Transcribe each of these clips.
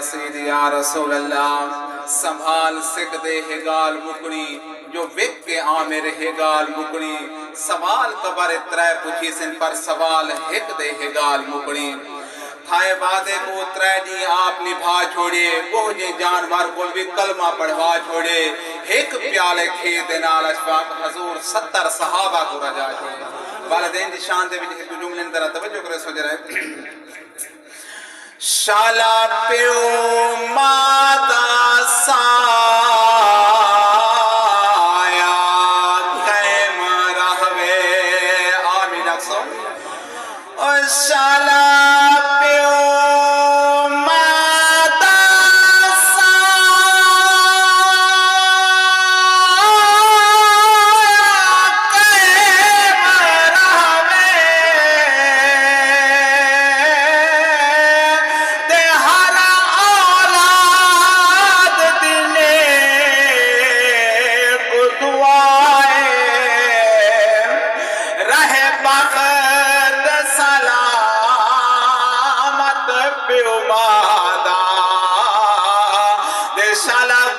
सीधी या रसूल अल्लाह संभाल सिख दे है गाल मुकनी जो विक के आमिर है गाल मुकनी सवाल कबर त्रै पूछी सिन पर सवाल हिक दे है गाल मुकनी थाए वादे को त्रै दी आप निभा छोड़े वो जे जानवर को भी कलमा पढ़वा छोड़े एक प्याले खेत नाल अशफाक हजूर 70 सहाबा को रजा छोड़े वालिदैन दी शान दे विच एक जुमले अंदर तवज्जो करे सोच रहे शाला प्यो माता साया कैम रहवे आमीन अक्सो और शाला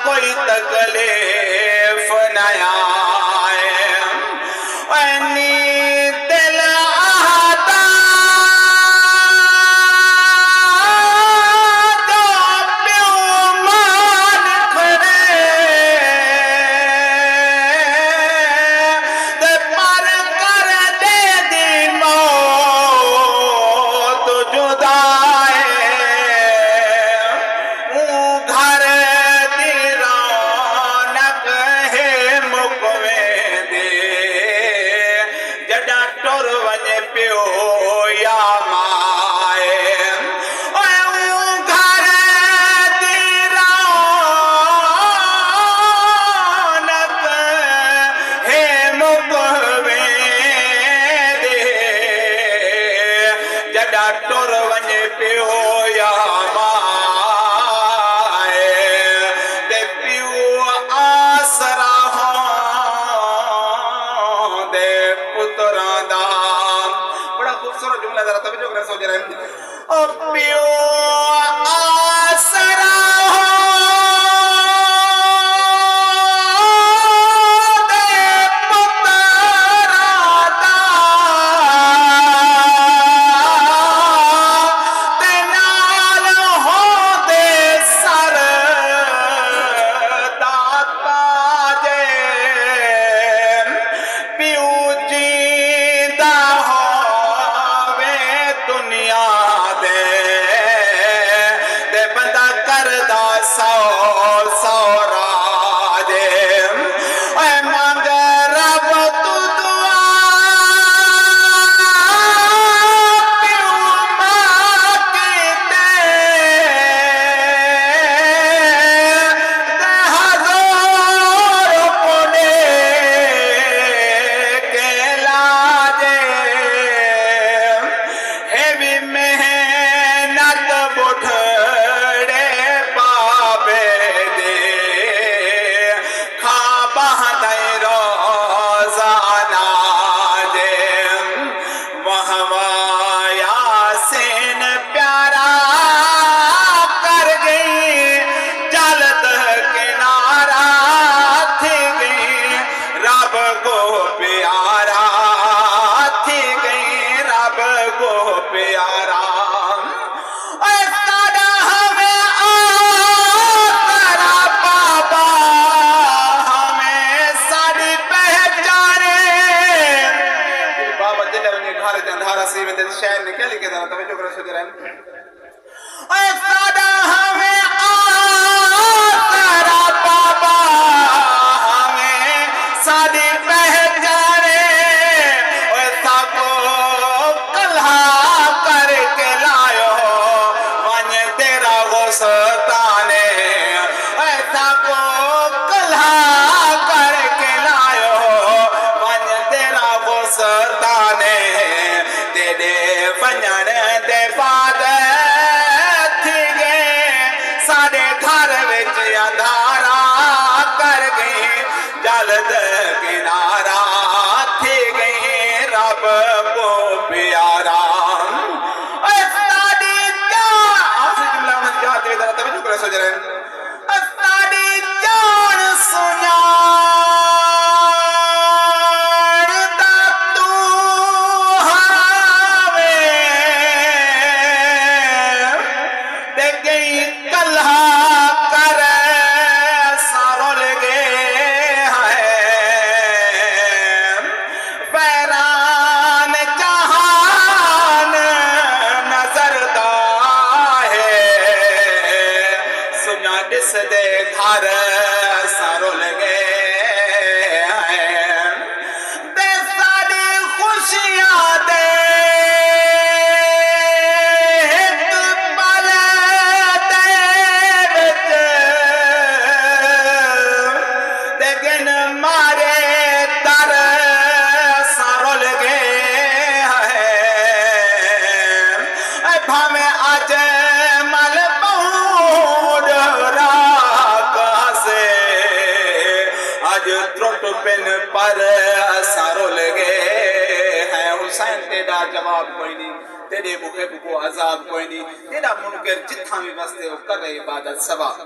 कोई तकलीफ नया दिल आता जो प्यो मान खड़े पर कर दे दी मौत जुदाए घर टुर वञे पियो या माए ते पियो आसरा दे पुत्रा दा बड़ा खूबसूरत जुमला जरा तवज्जो करे सोच रहे ओ पियो आसरा शहर ने क्या लिखे था तवज्जो करो सोच रहे ओए सादा हमें तारा बाबा हमें सादी पहचाने ओए साको कल्हा करके लायो मन तेरा गुस्ताने ओए साको कल्हा करके लायो मन तेरा गुस्ताने वञण दे बाद थी गए साढ़े घर विच अंधारा कर गए जलद किनारा थी गए रब को प्यारा जुमला सुजरे अस्तादी जान सुना दे घर सारो लगे दे सारी खुशियां दे पल दे लेकिन मारे दर सारो लगे भावे आज मल त्रुट पिन पर सारो लगे हैं हुसैन तेरा जवाब कोई नहीं तेरे मुखे को अजाब कोई नहीं तेरा मुनकर जितना भी मस्ते हो कर इबादत सवा